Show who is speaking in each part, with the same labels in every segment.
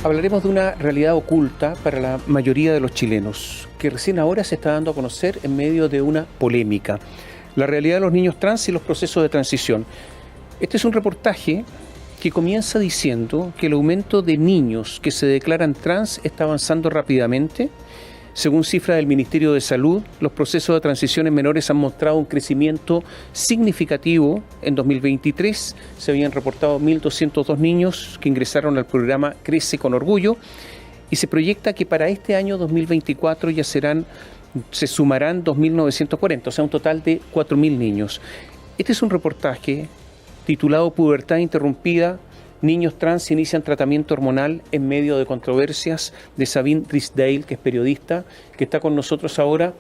Speaker 1: Hablaremos de una realidad oculta para la mayoría de los chilenos, que recién ahora se está dando a conocer en medio de una polémica. La realidad de los niños trans y los procesos de transición. Este es un reportaje que comienza diciendo que el aumento de niños que se declaran trans está avanzando rápidamente. Según cifras del Ministerio de Salud, los procesos de transición en menores han mostrado un crecimiento significativo. En 2023 se habían reportado 1.202 niños que ingresaron al programa Crece con Orgullo y se proyecta que para este año 2024 se sumarán 2.940, o sea, un total de 4.000 niños. Este es un reportaje titulado Pubertad interrumpida. Niños trans inician tratamiento hormonal en medio de controversias, de Sabine Drysdale, que es periodista, que está con nosotros ahora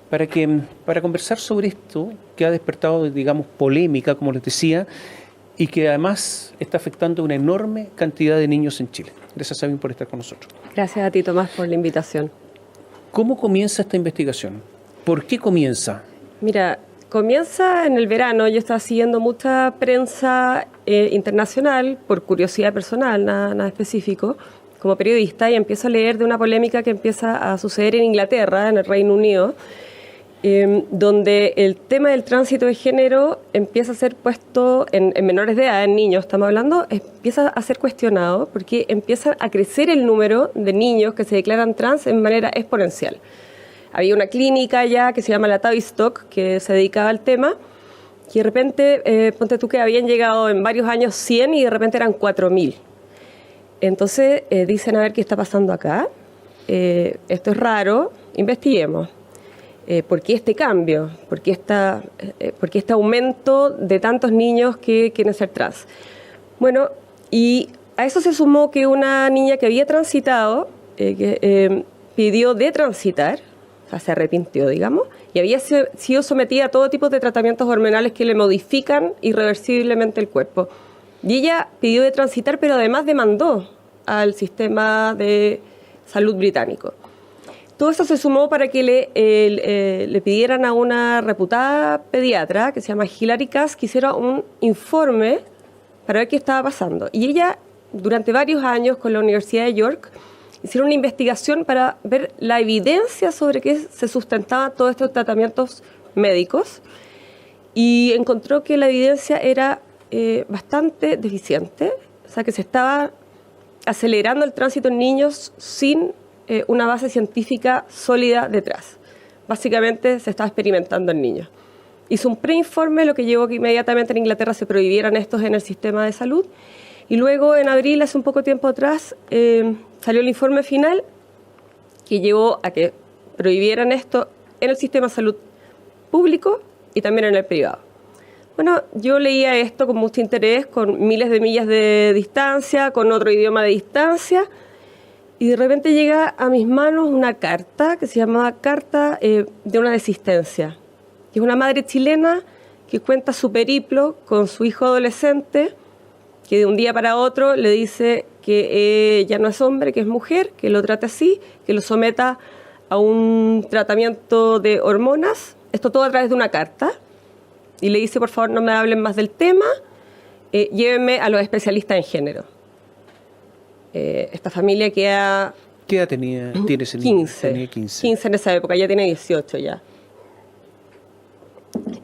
Speaker 1: para conversar sobre esto que ha despertado, digamos, polémica, como les decía, y que además está afectando a una enorme cantidad de niños en Chile. Gracias, Sabine, por estar con nosotros.
Speaker 2: Gracias a ti, Tomás, por la invitación.
Speaker 1: ¿Cómo comienza esta investigación? ¿Por qué comienza?
Speaker 2: Mira, comienza en el verano. Yo estaba siguiendo mucha prensa internacional por curiosidad personal, nada específico, como periodista, y empiezo a leer de una polémica que empieza a suceder en Inglaterra, en el Reino Unido, donde el tema del tránsito de género empieza a ser puesto en menores de edad, en niños estamos hablando, empieza a ser cuestionado porque empieza a crecer el número de niños que se declaran trans en manera exponencial. Había una clínica ya que se llama la Tavistock, que se dedicaba al tema, y de repente, ponte tú que habían llegado en varios años 100 y de repente eran 4.000. Entonces dicen, a ver qué está pasando acá, esto es raro, investiguemos. ¿Por qué este cambio? ¿Por qué este aumento de tantos niños que quieren ser trans? Bueno, y a eso se sumó que una niña que había transitado, pidió de transitar, o sea, se arrepintió, digamos, y había sido sometida a todo tipo de tratamientos hormonales que le modifican irreversiblemente el cuerpo. Y ella pidió de transitar, pero además demandó al sistema de salud británico. Todo eso se sumó para que le pidieran a una reputada pediatra, que se llama Hilary Cass, que hiciera un informe para ver qué estaba pasando. Y ella, durante varios años, con la Universidad de York, hicieron una investigación para ver la evidencia sobre qué se sustentaban todos estos tratamientos médicos y encontró que la evidencia era bastante deficiente, o sea que se estaba acelerando el tránsito en niños sin una base científica sólida detrás. Básicamente se estaba experimentando en niños. Hizo un preinforme, lo que llevó a que inmediatamente en Inglaterra se prohibieran estos en el sistema de salud. Y luego, en abril, hace un poco tiempo atrás, salió el informe final que llevó a que prohibieran esto en el sistema de salud público y también en el privado. Bueno, yo leía esto con mucho interés, con miles de millas de distancia, con otro idioma de distancia, y de repente llega a mis manos una carta que se llamaba Carta de una desistencia. Es una madre chilena que cuenta su periplo con su hijo adolescente, que de un día para otro le dice que ya no es hombre, que es mujer, que lo trate así, que lo someta a un tratamiento de hormonas, esto todo a través de una carta, y le dice, por favor, no me hablen más del tema, llévenme a los especialistas en género. Esta familia queda...
Speaker 1: ¿Qué edad tiene ese niño?
Speaker 2: 15.
Speaker 1: Tenía 15.
Speaker 2: 15 en esa época, ya tiene 18 ya.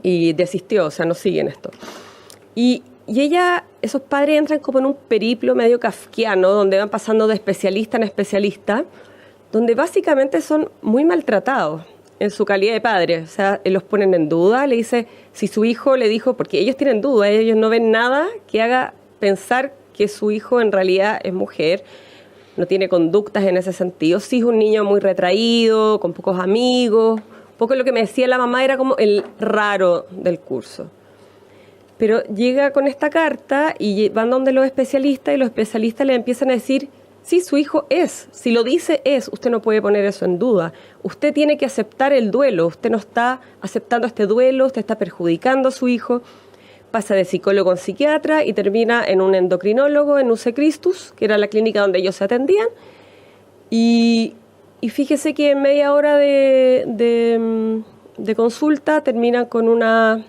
Speaker 2: Y desistió, o sea, no siguen esto. Y ella, esos padres entran como en un periplo medio kafkiano, donde van pasando de especialista en especialista, donde básicamente son muy maltratados en su calidad de padres. O sea, los ponen en duda, le dice, si su hijo le dijo, porque ellos tienen duda, ellos no ven nada que haga pensar que su hijo en realidad es mujer, no tiene conductas en ese sentido. Sí es un niño muy retraído, con pocos amigos, un poco lo que me decía la mamá era como el raro del curso. Pero llega con esta carta y van donde los especialistas y los especialistas le empiezan a decir, sí, su hijo es, si lo dice es, usted no puede poner eso en duda. Usted tiene que aceptar el duelo, usted no está aceptando este duelo, usted está perjudicando a su hijo. Pasa de psicólogo en psiquiatra y termina en un endocrinólogo en UC Christus, que era la clínica donde ellos se atendían. Y fíjese que en media hora de consulta terminan con una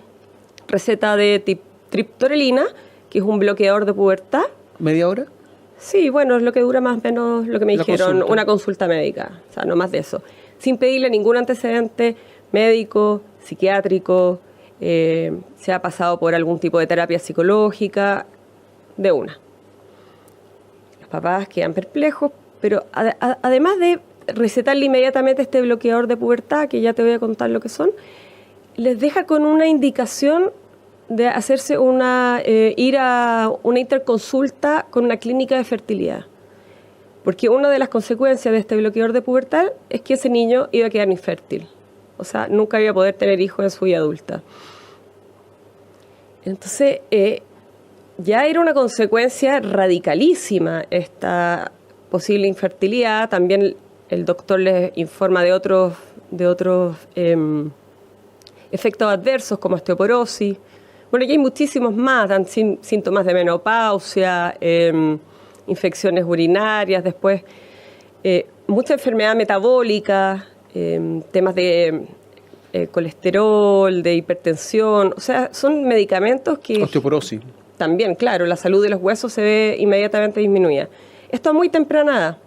Speaker 2: receta de triptorelina, que es un bloqueador de pubertad.
Speaker 1: ¿Media hora?
Speaker 2: Sí, bueno, es lo que dura más o menos lo que me
Speaker 1: La
Speaker 2: dijeron,
Speaker 1: consulta.
Speaker 2: una consulta médica, o sea, no más de eso. Sin pedirle ningún antecedente médico, psiquiátrico, se ha pasado por algún tipo de terapia psicológica, de una. Los papás quedan perplejos, pero además de recetarle inmediatamente este bloqueador de pubertad, que ya te voy a contar lo que son, les deja con una indicación de hacerse ir a una interconsulta con una clínica de fertilidad. Porque una de las consecuencias de este bloqueador de pubertad es que ese niño iba a quedar infértil. O sea, nunca iba a poder tener hijos en su vida adulta. Entonces, ya era una consecuencia radicalísima esta posible infertilidad. También el doctor les informa de otros efectos adversos como osteoporosis. Bueno, y hay muchísimos más, dan síntomas de menopausia, infecciones urinarias, después mucha enfermedad metabólica, temas de colesterol, de hipertensión, o sea, son medicamentos que...
Speaker 1: Osteoporosis.
Speaker 2: También, claro, la salud de los huesos se ve inmediatamente disminuida. Esto a muy temprana edad.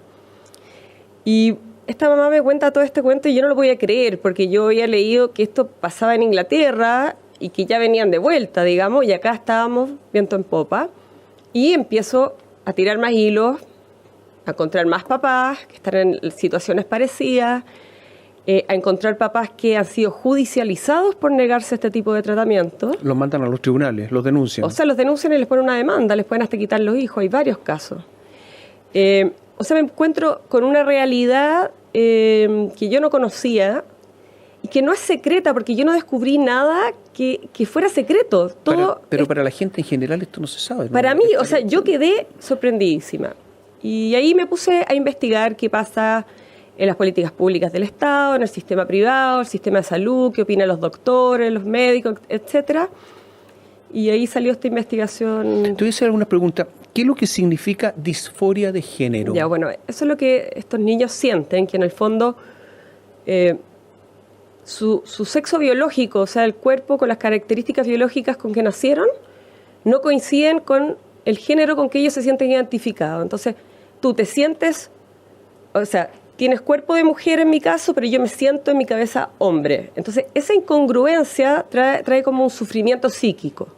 Speaker 2: Y esta mamá me cuenta todo este cuento y yo no lo podía creer, porque yo había leído que esto pasaba en Inglaterra y que ya venían de vuelta, digamos, y acá estábamos viento en popa. Y empiezo a tirar más hilos, a encontrar más papás que están en situaciones parecidas, a encontrar papás que han sido judicializados por negarse a este tipo de tratamiento.
Speaker 1: Los mandan a los tribunales, los denuncian.
Speaker 2: O sea, los denuncian y les ponen una demanda, les pueden hasta quitar los hijos, hay varios casos. O sea, me encuentro con una realidad que yo no conocía y que no es secreta, porque yo no descubrí nada que fuera secreto. Todo
Speaker 1: pero para la gente en general esto no se sabe, ¿no?
Speaker 2: Para mí, o sea, yo quedé sorprendidísima. Y ahí me puse a investigar qué pasa en las políticas públicas del Estado, en el sistema privado, el sistema de salud, qué opinan los doctores, los médicos, etcétera. Y ahí salió esta investigación.
Speaker 1: Te voy a hacer alguna pregunta. ¿Qué es lo que significa disforia de género?
Speaker 2: Ya, bueno, eso es lo que estos niños sienten, que en el fondo su sexo biológico, o sea, el cuerpo con las características biológicas con que nacieron, no coinciden con el género con que ellos se sienten identificados. Entonces, tú te sientes, o sea, tienes cuerpo de mujer en mi caso, pero yo me siento en mi cabeza hombre. Entonces, esa incongruencia trae como un sufrimiento psíquico,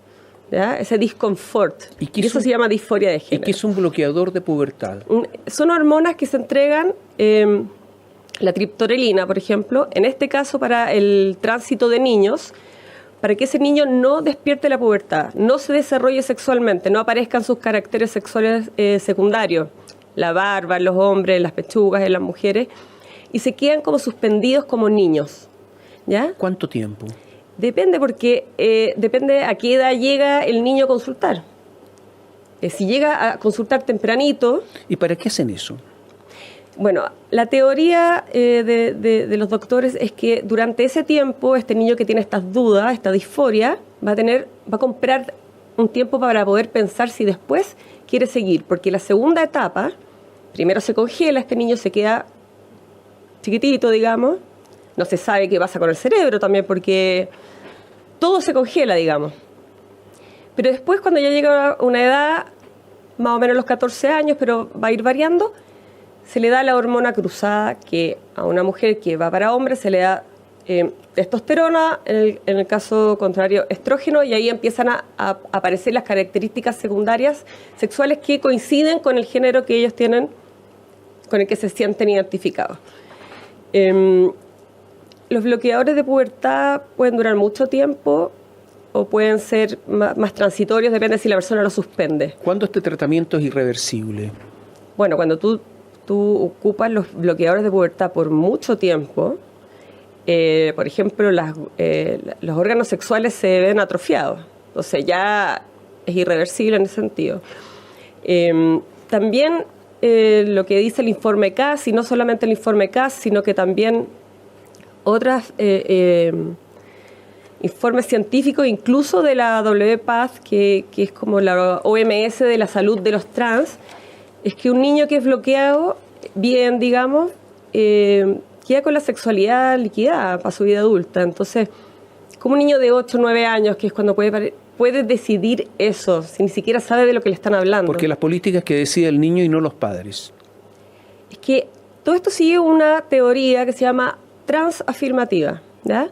Speaker 2: ¿ya? Ese disconfort. Y eso se llama disforia de género.
Speaker 1: ¿Y qué es un bloqueador de pubertad?
Speaker 2: Son hormonas que se entregan, la triptorelina, por ejemplo, en este caso para el tránsito de niños, para que ese niño no despierte la pubertad, no se desarrolle sexualmente, no aparezcan sus caracteres sexuales secundarios, la barba en los hombres, las pechugas en las mujeres, y se quedan como suspendidos como niños, ¿ya?
Speaker 1: ¿Cuánto tiempo?
Speaker 2: Depende, porque depende a qué edad llega el niño a consultar. Si llega a consultar tempranito...
Speaker 1: ¿Y para qué hacen eso?
Speaker 2: Bueno, la teoría de los doctores es que durante ese tiempo este niño que tiene estas dudas, esta disforia, va a comprar un tiempo para poder pensar si después quiere seguir, porque la segunda etapa, primero se congela, este niño se queda chiquitito, digamos, no se sabe qué pasa con el cerebro también, porque todo se congela, digamos. Pero después, cuando ya llega a una edad, más o menos los 14 años, pero va a ir variando, se le da la hormona cruzada, que a una mujer que va para hombre se le da testosterona, en el caso contrario estrógeno, y ahí empiezan a aparecer las características secundarias sexuales que coinciden con el género que ellos tienen, con el que se sienten identificados. Los bloqueadores de pubertad pueden durar mucho tiempo o pueden ser más transitorios, depende si la persona lo suspende.
Speaker 1: ¿Cuándo este tratamiento es irreversible?
Speaker 2: Bueno, cuando tú ocupas los bloqueadores de pubertad por mucho tiempo, por ejemplo, los órganos sexuales se ven atrofiados. Entonces ya es irreversible en ese sentido. También lo que dice el informe CAS, y no solamente el informe CAS, sino que también otros informes científicos, incluso de la WPATH, que es como la OMS de la salud de los trans, es que un niño que es bloqueado, bien, digamos, queda con la sexualidad liquidada para su vida adulta. Entonces, como un niño de 8 o 9 años, que es cuando puede puede decidir eso, si ni siquiera sabe de lo que le están hablando?
Speaker 1: Porque las políticas que decide el niño y no los padres.
Speaker 2: Es que todo esto sigue una teoría que se llama transafirmativa, ¿ya?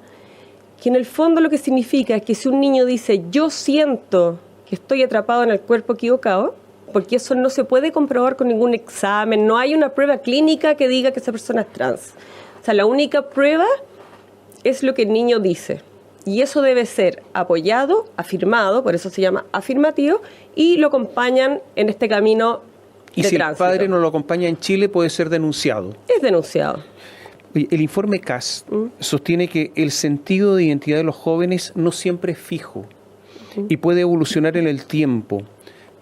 Speaker 2: Que en el fondo lo que significa es que si un niño dice yo siento que estoy atrapado en el cuerpo equivocado, porque eso no se puede comprobar con ningún examen, no hay una prueba clínica que diga que esa persona es trans. O sea, la única prueba es lo que el niño dice. Y eso debe ser apoyado, afirmado, por eso se llama afirmativo, y lo acompañan en este camino de
Speaker 1: tránsito. Y si
Speaker 2: tránsito.
Speaker 1: el padre no lo acompaña en Chile, puede ser denunciado.
Speaker 2: Es denunciado.
Speaker 1: El informe CAS sostiene que el sentido de identidad de los jóvenes no siempre es fijo y puede evolucionar en el tiempo.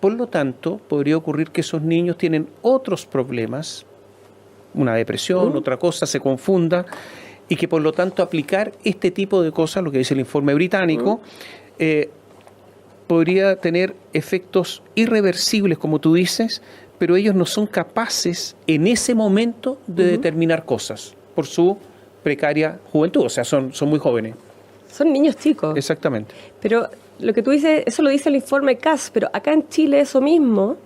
Speaker 1: Por lo tanto, podría ocurrir que esos niños tienen otros problemas, una depresión, otra cosa, se confunda, y que por lo tanto aplicar este tipo de cosas, lo que dice el informe británico, podría tener efectos irreversibles, como tú dices, pero ellos no son capaces en ese momento de determinar cosas por su precaria juventud, o sea, son muy jóvenes.
Speaker 2: Son niños chicos.
Speaker 1: Exactamente.
Speaker 2: Pero lo que tú dices, eso lo dice el informe CAS, pero acá en Chile eso mismo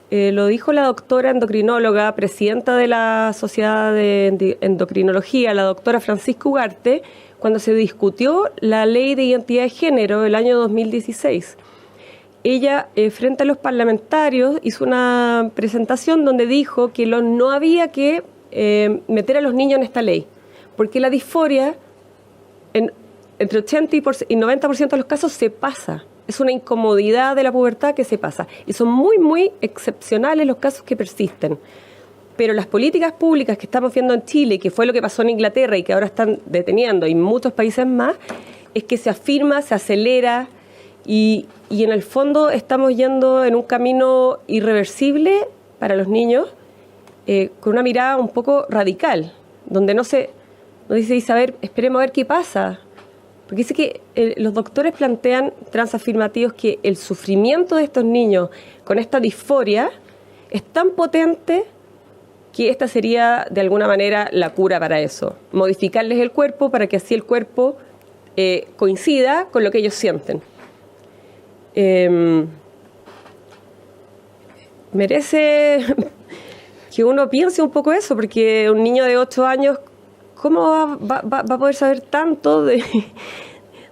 Speaker 2: lo dijo la doctora endocrinóloga, presidenta de la Sociedad de Endocrinología, la doctora Francisca Ugarte, cuando se discutió la Ley de Identidad de Género el año 2016. Ella, frente a los parlamentarios, hizo una presentación donde dijo que no había que meter a los niños en esta ley, porque la disforia entre 80 y 90% de los casos se pasa. Es una incomodidad de la pubertad que se pasa. Y son muy, muy excepcionales los casos que persisten. Pero las políticas públicas que estamos viendo en Chile, que fue lo que pasó en Inglaterra y que ahora están deteniendo y en muchos países más, es que se afirma, se acelera y en el fondo estamos yendo en un camino irreversible para los niños con una mirada un poco radical, donde no dice Isabel, esperemos a ver qué pasa. Porque dice que los doctores plantean transafirmativos que el sufrimiento de estos niños con esta disforia es tan potente que esta sería de alguna manera la cura para eso. Modificarles el cuerpo para que así el cuerpo coincida con lo que ellos sienten. Merece que uno piense un poco eso, porque un niño de 8 años, ¿cómo va a poder saber tanto de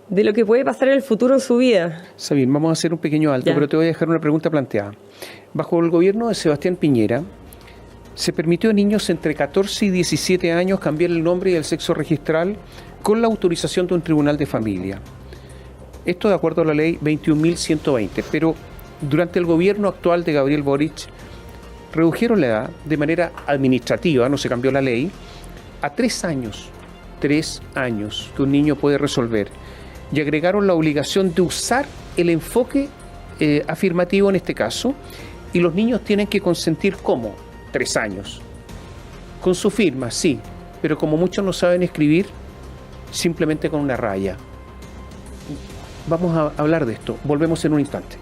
Speaker 2: lo que puede pasar en el futuro en su vida?
Speaker 1: Sabine, vamos a hacer un pequeño alto, pero te voy a dejar una pregunta planteada. Bajo el gobierno de Sebastián Piñera, se permitió a niños entre 14 y 17 años cambiar el nombre y el sexo registral con la autorización de un tribunal de familia. Esto de acuerdo a la ley 21.120, pero durante el gobierno actual de Gabriel Boric redujeron la edad de manera administrativa, no se cambió la ley, a 3 años. 3 años que un niño puede resolver. Y agregaron la obligación de usar el enfoque afirmativo en este caso, y los niños tienen que consentir ¿cómo? 3 años. Con su firma, sí, pero como muchos no saben escribir, simplemente con una raya. Vamos a hablar de esto, volvemos en un instante.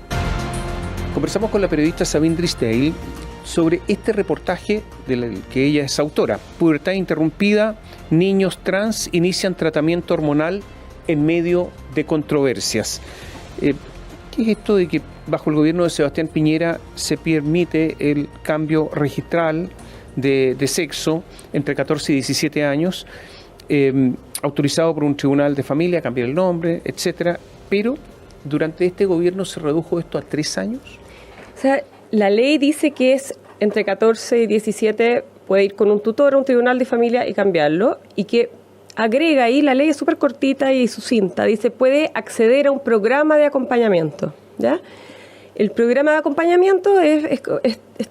Speaker 1: Conversamos con la periodista Sabine Drysdale sobre este reportaje del que ella es autora. Pubertad interrumpida, niños trans inician tratamiento hormonal en medio de controversias. ¿Qué es esto de que bajo el gobierno de Sebastián Piñera se permite el cambio registral de sexo entre 14 y 17 años, autorizado por un tribunal de familia, cambiar el nombre, etcétera, pero durante este gobierno se redujo esto a 3 años?
Speaker 2: O sea, la ley dice que es entre 14 y 17, puede ir con un tutor a un tribunal de familia y cambiarlo, y que agrega ahí, la ley es súper cortita y sucinta, dice puede acceder a un programa de acompañamiento, ¿ya? El programa de acompañamiento es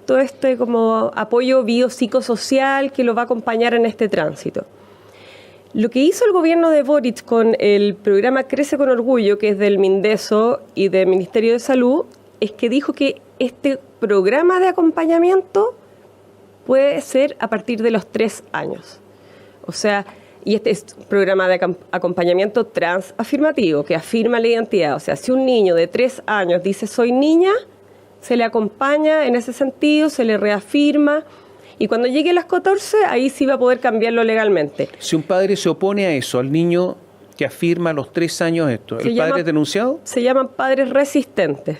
Speaker 2: todo este como apoyo biopsicosocial que lo va a acompañar en este tránsito. Lo que hizo el gobierno de Boric con el programa Crece con Orgullo, que es del Mindeso y del Ministerio de Salud, es que dijo que este programa de acompañamiento puede ser a partir de los 3 años. O sea, y este es un programa de acompañamiento transafirmativo, que afirma la identidad. O sea, si un niño de 3 años dice soy niña, se le acompaña en ese sentido, se le reafirma, y cuando llegue a las 14, ahí sí va a poder cambiarlo legalmente.
Speaker 1: Si un padre se opone a eso, al niño que afirma a los 3 años esto. ¿El padre es denunciado?
Speaker 2: Se llaman padres resistentes.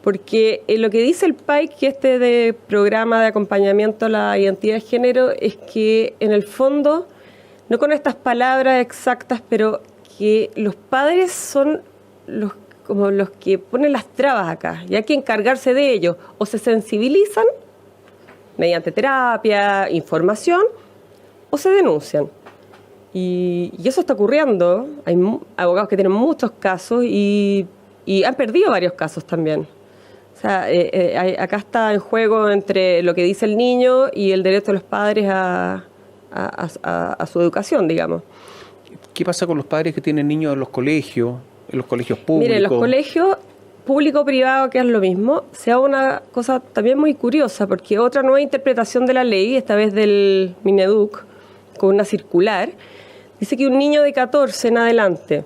Speaker 2: Porque lo que dice el PAIC, que de programa de acompañamiento a la identidad de género, es que en el fondo, no con estas palabras exactas, pero que los padres son como los que ponen las trabas acá, y hay que encargarse de ellos. O se sensibilizan mediante terapia, información, o se denuncian. Y eso está ocurriendo. Hay abogados que tienen muchos casos y han perdido varios casos también. O sea, acá está en juego entre lo que dice el niño y el derecho de los padres a su educación, digamos.
Speaker 1: ¿Qué pasa con los padres que tienen niños en los colegios públicos?
Speaker 2: Mire, en los colegios público-privado, que es lo mismo, se da una cosa también muy curiosa, porque otra nueva interpretación de la ley, esta vez del Mineduc, con una circular, dice que un niño de 14 en adelante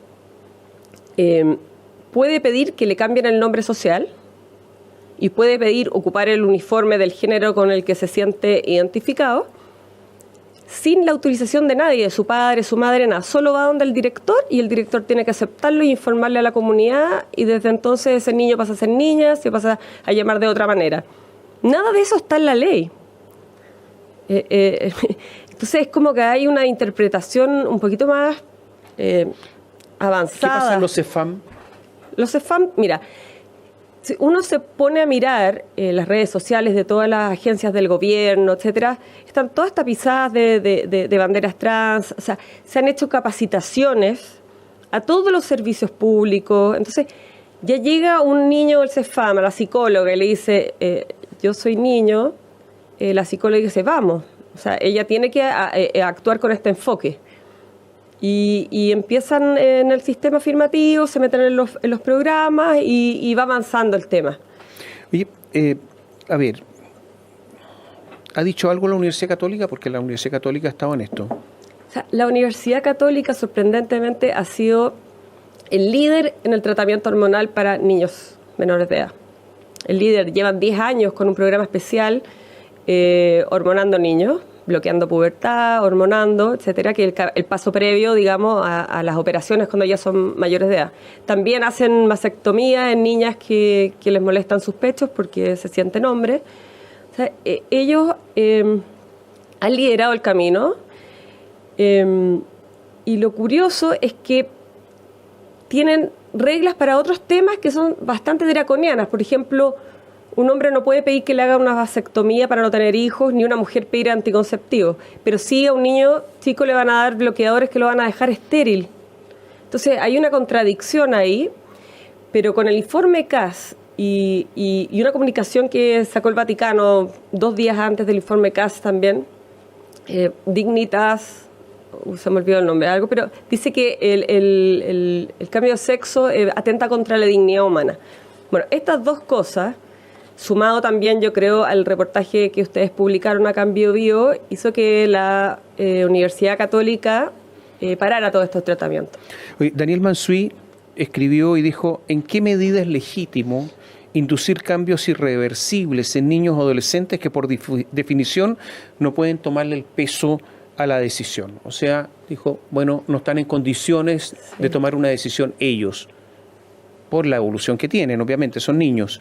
Speaker 2: puede pedir que le cambien el nombre social y puede pedir ocupar el uniforme del género con el que se siente identificado, sin la autorización de nadie, de su padre, su madre, nada. Solo va donde el director y el director tiene que aceptarlo y informarle a la comunidad, y desde entonces ese niño pasa a ser niña, se pasa a llamar de otra manera. Nada de eso está en la ley. Entonces es como que hay una interpretación un poquito más avanzada.
Speaker 1: ¿Qué pasa en los CEFAM?
Speaker 2: Los CEFAM, mira, si uno se pone a mirar las redes sociales de todas las agencias del gobierno, etcétera, están todas tapizadas de banderas trans. O sea, se han hecho capacitaciones a todos los servicios públicos. Entonces, ya llega un niño del CEFAM a la psicóloga y le dice, yo soy niño. La psicóloga dice, vamos. O sea, ella tiene que actuar con este enfoque. Y empiezan en el sistema afirmativo, se meten en los programas y va avanzando el tema.
Speaker 1: Oye, a ver, ¿ha dicho algo la Universidad Católica? Porque la Universidad Católica ha estado en esto.
Speaker 2: O sea, la Universidad Católica, sorprendentemente, ha sido el líder en el tratamiento hormonal para niños menores de edad. El líder, llevan 10 años con un programa especial hormonando niños, bloqueando pubertad, hormonando, etcétera, que el paso previo, digamos, a las operaciones cuando ya son mayores de edad. También hacen mastectomía en niñas que les molestan sus pechos porque se sienten hombres. O sea, ellos han liderado el camino, y lo curioso es que tienen reglas para otros temas que son bastante draconianas. Por ejemplo, un hombre no puede pedir que le haga una vasectomía para no tener hijos, ni una mujer pedir anticonceptivos. Pero sí a un niño chico le van a dar bloqueadores que lo van a dejar estéril. Entonces hay una contradicción ahí, pero con el informe CAS y una comunicación que sacó el Vaticano 2 días antes del informe CAS también, Dignitas, se me olvidó el nombre, algo, pero dice que el cambio de sexo atenta contra la dignidad humana. Bueno, estas dos cosas, sumado también, yo creo, al reportaje que ustedes publicaron acá en BioBio, hizo que la Universidad Católica parara todos estos tratamientos.
Speaker 1: Oye, Daniel Mansuy escribió y dijo, ¿en qué medida es legítimo inducir cambios irreversibles en niños o adolescentes que por definición no pueden tomarle el peso a la decisión? O sea, dijo, bueno, no están en condiciones de tomar una decisión ellos, por la evolución que tienen, obviamente, son niños.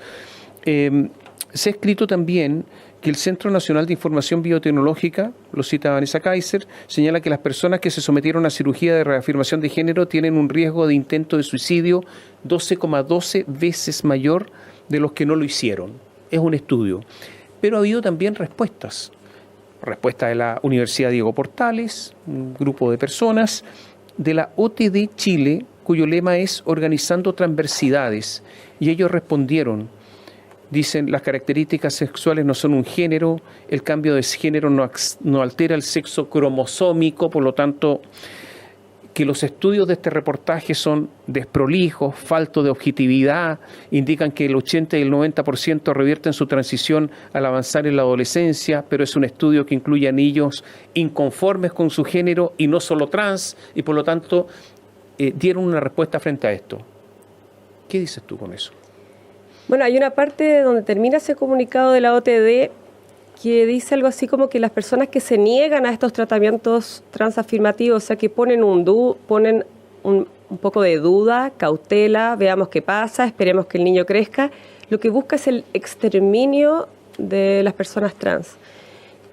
Speaker 1: Se ha escrito también que el Centro Nacional de Información Biotecnológica, lo cita Vanessa Kaiser, señala que las personas que se sometieron a cirugía de reafirmación de género tienen un riesgo de intento de suicidio 12,12 veces mayor de los que no lo hicieron. Es un estudio. Pero ha habido también respuestas. Respuesta de la Universidad Diego Portales, un grupo de personas, de la OTD Chile, cuyo lema es Organizando Transversidades, y ellos respondieron. Dicen, las características sexuales no son un género, el cambio de género no altera el sexo cromosómico, por lo tanto, que los estudios de este reportaje son desprolijos, faltos de objetividad, indican que el 80 y el 90% revierten su transición al avanzar en la adolescencia, pero es un estudio que incluye a niños inconformes con su género y no solo trans, y por lo tanto dieron una respuesta frente a esto. ¿Qué dices tú con eso?
Speaker 2: Bueno, hay una parte donde termina ese comunicado de la OTD que dice algo así como que las personas que se niegan a estos tratamientos transafirmativos, o sea, que ponen un un poco de duda, cautela, veamos qué pasa, esperemos que el niño crezca. Lo que busca es el exterminio de las personas trans.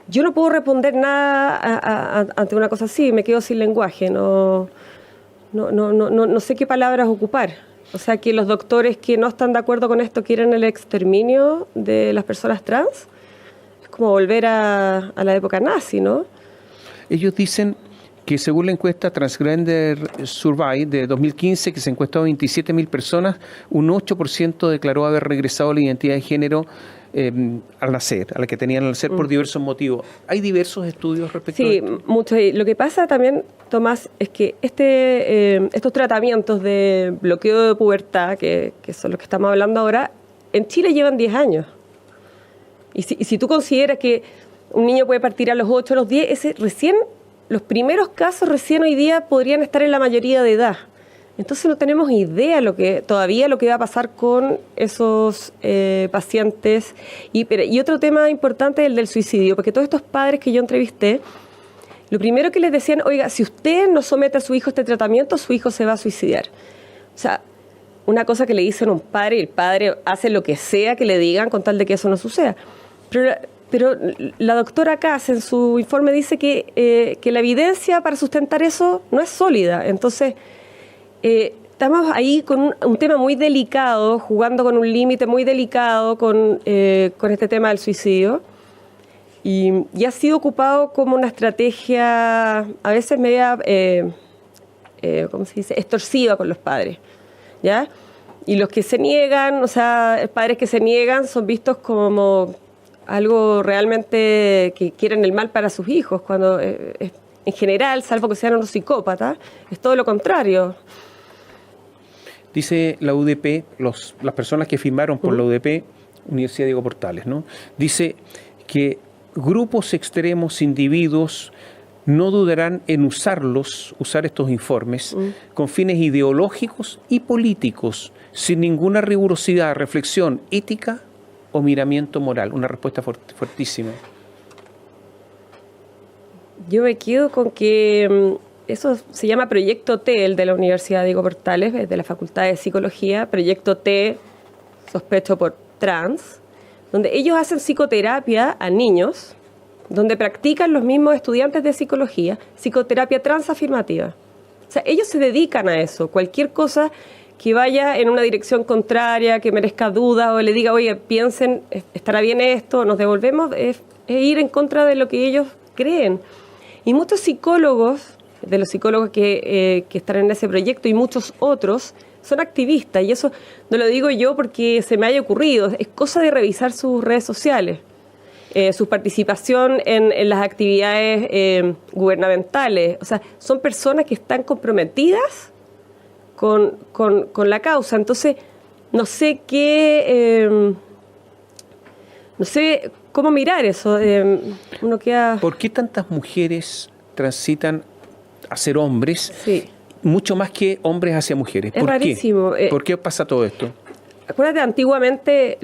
Speaker 2: Yo no puedo responder nada ante una cosa así, me quedo sin lenguaje, no sé qué palabras ocupar. O sea, que los doctores que no están de acuerdo con esto quieren el exterminio de las personas trans. Es como volver a la época nazi, ¿no?
Speaker 1: Ellos dicen que según la encuesta Transgender Survey de 2015, que se encuestó a 27.000 personas, un 8% declaró haber regresado a la identidad de género al nacer, a la que tenían al nacer por diversos motivos. ¿Hay diversos estudios respecto a esto?
Speaker 2: Sí, muchos. Lo que pasa también, Tomás, es que estos tratamientos de bloqueo de pubertad, que son los que estamos hablando ahora, en Chile llevan 10 años. Y si tú consideras que un niño puede partir a los 8, a los 10, los primeros casos recién hoy día podrían estar en la mayoría de edad. Entonces no tenemos idea todavía lo que va a pasar con esos pacientes. Y otro tema importante es el del suicidio, porque todos estos padres que yo entrevisté, lo primero que les decían, oiga, si usted no somete a su hijo a este tratamiento, su hijo se va a suicidar. O sea, una cosa que le dicen a un padre, y el padre hace lo que sea que le digan con tal de que eso no suceda. Pero la doctora Kass en su informe dice que la evidencia para sustentar eso no es sólida. Entonces, estamos ahí con un tema muy delicado, jugando con un límite muy delicado con este tema del suicidio. Y ha sido ocupado como una estrategia a veces media, ¿cómo se dice?, extorsiva con los padres, ¿ya? Y los que se niegan, o sea, padres que se niegan son vistos como algo realmente que quieren el mal para sus hijos, cuando en general, salvo que sean unos psicópatas, es todo lo contrario.
Speaker 1: Dice la UDP, las personas que firmaron por la UDP, Universidad Diego Portales, ¿no? Dice que grupos extremos, individuos, no dudarán en usar estos informes con fines ideológicos y políticos, sin ninguna rigurosidad, reflexión ética o miramiento moral. Una respuesta fuertísima.
Speaker 2: Yo me quedo con que eso se llama Proyecto T, el de la Universidad Diego Portales, de la Facultad de Psicología, Proyecto T, sospecho por trans, donde ellos hacen psicoterapia a niños, donde practican los mismos estudiantes de psicología, psicoterapia transafirmativa. O sea, ellos se dedican a eso. Cualquier cosa que vaya en una dirección contraria, que merezca duda o le diga, oye, piensen, ¿estará bien esto? Nos devolvemos, es ir en contra de lo que ellos creen. Y muchos psicólogos, de los psicólogos que están en ese proyecto y muchos otros, son activistas. Y eso no lo digo yo porque se me haya ocurrido, es cosa de revisar sus redes sociales. Su participación en las actividades gubernamentales. O sea, son personas que están comprometidas con la causa. Entonces, no sé cómo mirar eso. Uno queda...
Speaker 1: ¿Por qué tantas mujeres transitan a ser hombres?
Speaker 2: Sí.
Speaker 1: Mucho más que hombres hacia mujeres.
Speaker 2: Es rarísimo.
Speaker 1: ¿Por qué pasa todo esto?
Speaker 2: Acuérdate, antiguamente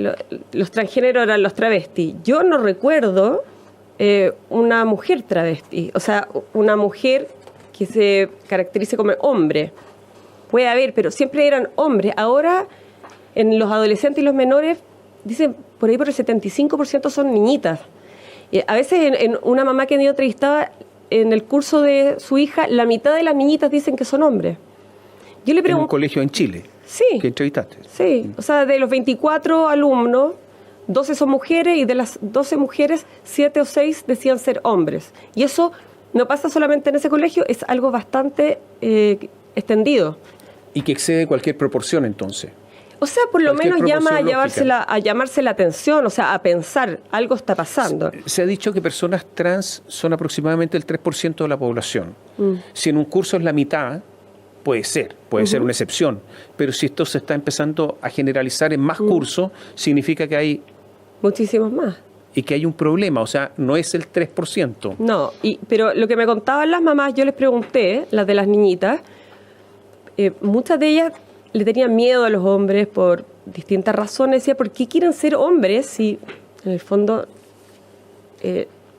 Speaker 2: los transgéneros eran los travestis. Yo no recuerdo una mujer travesti, o sea, una mujer que se caracterice como hombre. Puede haber, pero siempre eran hombres. Ahora, en los adolescentes y los menores, dicen por ahí por el 75% son niñitas. A veces en una mamá que yo entrevistaba, en el curso de su hija, la mitad de las niñitas dicen que son hombres. Yo le pregunto,
Speaker 1: en un colegio en Chile.
Speaker 2: Sí.
Speaker 1: ¿Que entrevistaste?
Speaker 2: Sí, o sea, de los 24 alumnos, 12 son mujeres y de las 12 mujeres, 7 o 6 decían ser hombres. Y eso no pasa solamente en ese colegio, es algo bastante extendido.
Speaker 1: Y que excede cualquier proporción, entonces.
Speaker 2: O sea, por lo menos llama a llamarse la atención, o sea, a pensar, algo está pasando.
Speaker 1: Se ha dicho que personas trans son aproximadamente el 3% de la población. Si en un curso es la mitad, puede ser una excepción, pero si esto se está empezando a generalizar en más cursos, significa que hay...
Speaker 2: muchísimos más.
Speaker 1: Y que hay un problema, o sea, no es el 3%.
Speaker 2: No, pero lo que me contaban las mamás, yo les pregunté, las de las niñitas, muchas de ellas le tenían miedo a los hombres por distintas razones. Decía, ¿por qué quieren ser hombres si en el fondo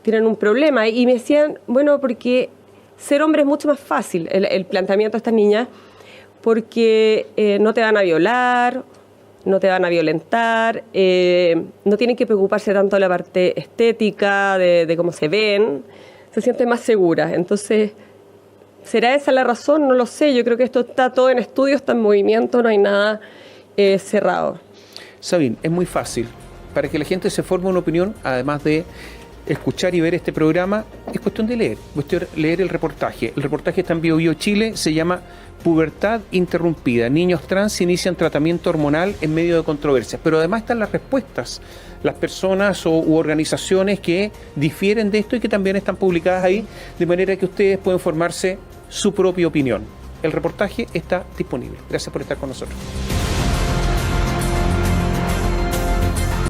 Speaker 2: tienen un problema? Y me decían, bueno, porque ser hombre es mucho más fácil. El planteamiento de estas niñas porque no te van a violar, no te van a violentar, no tienen que preocuparse tanto de la parte estética, de cómo se ven, se sienten más seguras. Entonces, ¿será esa la razón? No lo sé. Yo creo que esto está todo en estudio, está en movimiento, no hay nada cerrado.
Speaker 1: Sabine, es muy fácil. Para que la gente se forme una opinión, además de escuchar y ver este programa, es cuestión de leer el reportaje. El reportaje está en BioBio Chile, se llama Pubertad interrumpida. Niños trans inician tratamiento hormonal en medio de controversias. Pero además están las respuestas. Las personas u organizaciones que difieren de esto y que también están publicadas ahí, de manera que ustedes pueden formarse su propia opinión. El reportaje está disponible. Gracias por estar con nosotros.